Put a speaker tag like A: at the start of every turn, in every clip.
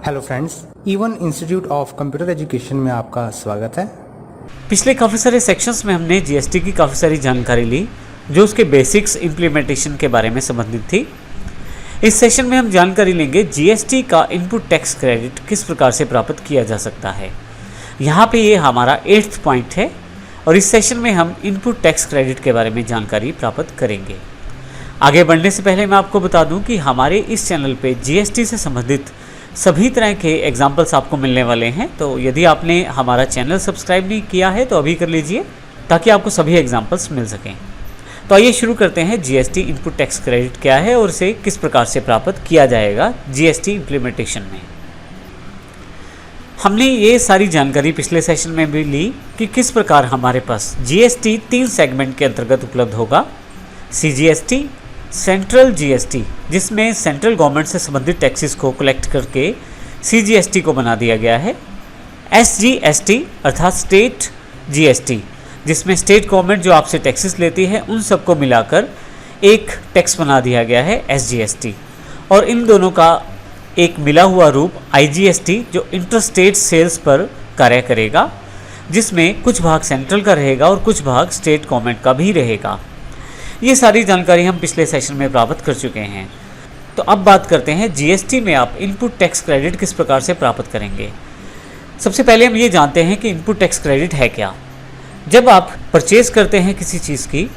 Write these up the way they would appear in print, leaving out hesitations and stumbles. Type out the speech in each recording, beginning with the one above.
A: Hello friends, even institute of computer education में आपका स्वागत है।
B: पिछले काफ़ी सारे सेक्शंस में हमने जीएसटी की काफ़ी सारी जानकारी ली जो उसके बेसिक्स इम्प्लीमेंटेशन के बारे में संबंधित थी। इस सेशन में हम जानकारी लेंगे जीएसटी का इनपुट टैक्स क्रेडिट किस प्रकार से प्राप्त किया जा सकता है। यहाँ पे ये हमारा 8th पॉइंट है और इस सेशन में हम इनपुट टैक्स क्रेडिट के बारे में जानकारी प्राप्त करेंगे। आगे बढ़ने से पहले मैं आपको बता दूं कि हमारे इस चैनल पे जीएसटी से संबंधित सभी तरह के एग्जाम्पल्स आपको मिलने वाले हैं, तो यदि आपने हमारा चैनल सब्सक्राइब नहीं किया है तो अभी कर लीजिए ताकि आपको सभी एग्जाम्पल्स मिल सकें। तो आइए शुरू करते हैं। जीएसटी इनपुट टैक्स क्रेडिट क्या है और इसे किस प्रकार से प्राप्त किया जाएगा जीएसटी इम्प्लीमेंटेशन में। हमने ये सारी जानकारी पिछले सेशन में भी ली कि किस प्रकार हमारे पास जीएसटी 3 सेगमेंट के अंतर्गत उपलब्ध होगा। सीजीएसटी, सेंट्रल जीएसटी जिसमें सेंट्रल गवर्नमेंट से संबंधित टैक्सेस को कलेक्ट करके सीजीएसटी को बना दिया गया है। एसजीएसटी अर्थात स्टेट जीएसटी जिसमें स्टेट गवर्नमेंट जो आपसे टैक्सेस लेती है उन सबको मिलाकर एक टैक्स बना दिया गया है एसजीएसटी। और इन दोनों का एक मिला हुआ रूप आईजीएसटी जो इंटर स्टेट सेल्स पर कार्य करेगा, जिसमें कुछ भाग सेंट्रल का रहेगा और कुछ भाग स्टेट गवर्नमेंट का भी रहेगा। ये सारी जानकारी हम पिछले सेशन में प्राप्त कर चुके हैं। तो अब बात करते हैं जीएसटी में आप इनपुट टैक्स क्रेडिट किस प्रकार से प्राप्त करेंगे। सबसे पहले हम ये जानते हैं कि इनपुट टैक्स क्रेडिट है क्या। जब आप परचेज़ करते हैं किसी चीज़ की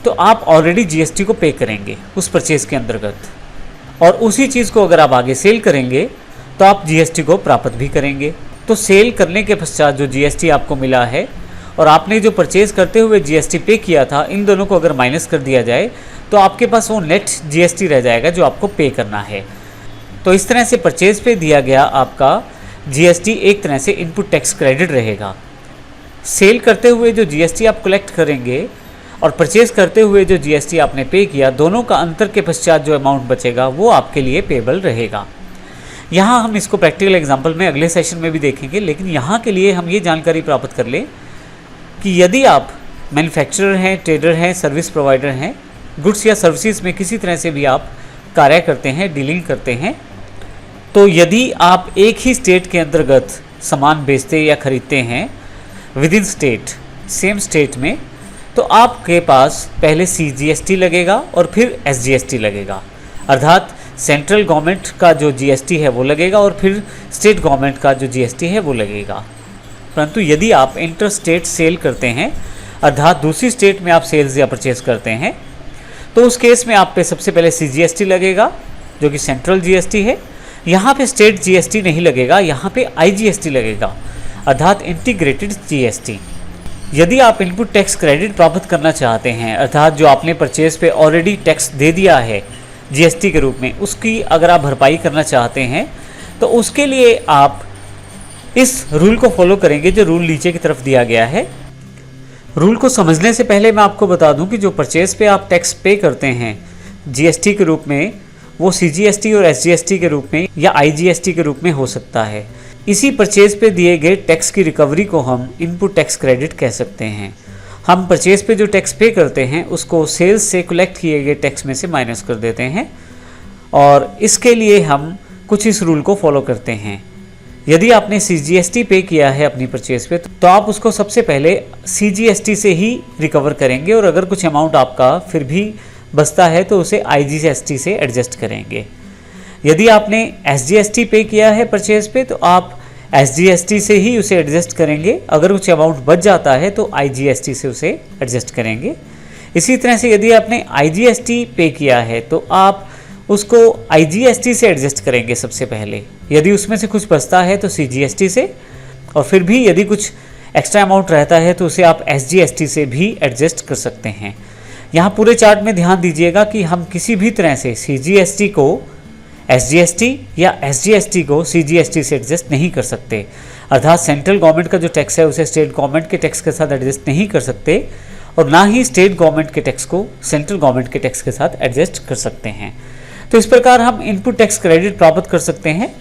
B: तो आप ऑलरेडी जीएसटी को पे करेंगे उस परचेज़ के अंतर्गत, और उसी चीज़ को अगर आप आगे सेल करेंगे तो आप जीएसटी को प्राप्त भी करेंगे। तो सेल करने के पश्चात जो जीएसटी आपको मिला है और आपने जो परचेज़ करते हुए जीएसटी पे किया था, इन दोनों को अगर माइनस कर दिया जाए तो आपके पास वो नेट जीएसटी रह जाएगा जो आपको पे करना है। तो इस तरह से परचेज़ पे दिया गया आपका जीएसटी एक तरह से इनपुट टैक्स क्रेडिट रहेगा। सेल करते हुए जो जीएसटी आप कलेक्ट करेंगे और परचेज़ करते हुए जो जीएसटी आपने पे किया, दोनों का अंतर के पश्चात जो अमाउंट बचेगा वो आपके लिए पेबल रहेगा। यहाँ हम इसको प्रैक्टिकल एग्जाम्पल में अगले सेशन में भी देखेंगे, लेकिन यहाँ के लिए हम ये जानकारी प्राप्त कर लें कि यदि आप मैन्युफैक्चरर हैं, ट्रेडर हैं, सर्विस प्रोवाइडर हैं, गुड्स या सर्विसेज में किसी तरह से भी आप कार्य करते हैं, डीलिंग करते हैं, तो यदि आप एक ही स्टेट के अंतर्गत सामान बेचते या खरीदते हैं with in state, same state में, तो आपके पास पहले सीजीएसटी लगेगा और फिर एसजीएसटी लगेगा। अर्थात सेंट्रल गवर्नमेंट का जो जीएसटी है वो लगेगा और फिर स्टेट गवर्नमेंट का जो जीएसटी है वो लगेगा। परंतु यदि आप इंटर स्टेट सेल करते हैं, अर्थात दूसरी स्टेट में आप सेल्स या परचेज करते हैं, तो उस केस में आप पे सबसे पहले सीजीएसटी लगेगा जो कि सेंट्रल जीएसटी है। यहाँ पे स्टेट जीएसटी नहीं लगेगा, यहाँ पे आईजीएसटी लगेगा अर्थात इंटीग्रेटेड जीएसटी। यदि आप इनपुट टैक्स क्रेडिट प्राप्त करना चाहते हैं, अर्थात जो आपने परचेज पे ऑलरेडी टैक्स दे दिया है जीएसटी के रूप में, उसकी अगर आप भरपाई करना चाहते हैं तो उसके लिए आप इस रूल को फॉलो करेंगे जो रूल नीचे की तरफ दिया गया है। रूल को समझने से पहले मैं आपको बता दूं कि जो परचेज पे आप टैक्स पे करते हैं जीएसटी के रूप में, वो सीजीएसटी और एसजीएसटी के रूप में या आईजीएसटी के रूप में हो सकता है। इसी परचेज पे दिए गए टैक्स की रिकवरी को हम इनपुट टैक्स क्रेडिट कह सकते हैं। हम परचेज पे जो टैक्स पे करते हैं उसको सेल्स से कलेक्ट किए गए टैक्स में से माइनस कर देते हैं, और इसके लिए हम कुछ इस रूल को फॉलो करते हैं। यदि आपने सीजीएसटी पे किया है अपनी परचेज पे तो आप उसको सबसे पहले सीजीएसटी से ही रिकवर करेंगे, और अगर कुछ अमाउंट आपका फिर भी बचता है तो उसे आईजीएसटी से एडजस्ट करेंगे। यदि आपने एसजीएसटी पे किया है परचेज पे तो आप एसजीएसटी से ही उसे एडजस्ट करेंगे, अगर कुछ अमाउंट बच जाता है तो आईजीएसटी से उसे एडजस्ट करेंगे। इसी तरह से यदि आपने आईजीएसटी पे किया है तो आप उसको आईजीएसटी से एडजस्ट करेंगे सबसे पहले। यदि उसमें से कुछ बचता है तो सीजीएसटी से, और फिर भी यदि कुछ एक्स्ट्रा अमाउंट रहता है तो उसे आप एसजीएसटी से भी एडजस्ट कर सकते हैं। यहाँ पूरे चार्ट में ध्यान दीजिएगा कि हम किसी भी तरह से सीजीएसटी को एसजीएसटी या एसजीएसटी को सीजीएसटी से एडजस्ट नहीं कर सकते। अर्थात सेंट्रल गवर्नमेंट का जो टैक्स है उसे स्टेट गवर्नमेंट के टैक्स के साथ एडजस्ट नहीं कर सकते, और ना ही स्टेट गवर्नमेंट के टैक्स को सेंट्रल गवर्नमेंट के टैक्स के साथ एडजस्ट कर सकते हैं। तो इस प्रकार हम इनपुट टैक्स क्रेडिट प्राप्त कर सकते हैं।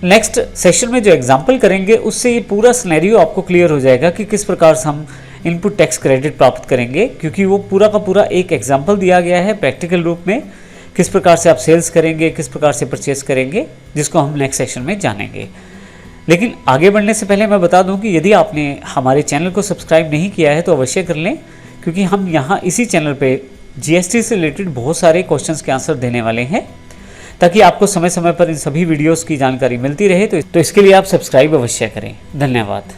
B: नेक्स्ट सेशन में जो एग्जाम्पल करेंगे उससे ये पूरा सिनेरियो आपको क्लियर हो जाएगा कि किस प्रकार से हम इनपुट टैक्स क्रेडिट प्राप्त करेंगे, क्योंकि वो पूरा का पूरा एक एग्जाम्पल दिया गया है प्रैक्टिकल रूप में किस प्रकार से आप सेल्स करेंगे, किस प्रकार से परचेस करेंगे, जिसको हम नेक्स्ट सेक्शन में जानेंगे। लेकिन आगे बढ़ने से पहले मैं बता दूं कि यदि आपने हमारे चैनल को सब्सक्राइब नहीं किया है तो अवश्य कर लें, क्योंकि हम यहाँ इसी चैनल पे जीएसटी से रिलेटेड बहुत सारे क्वेश्चंस के आंसर देने वाले हैं, ताकि आपको समय समय पर इन सभी वीडियोस की जानकारी मिलती रहे। तो इसके लिए आप सब्सक्राइब अवश्य करें। धन्यवाद।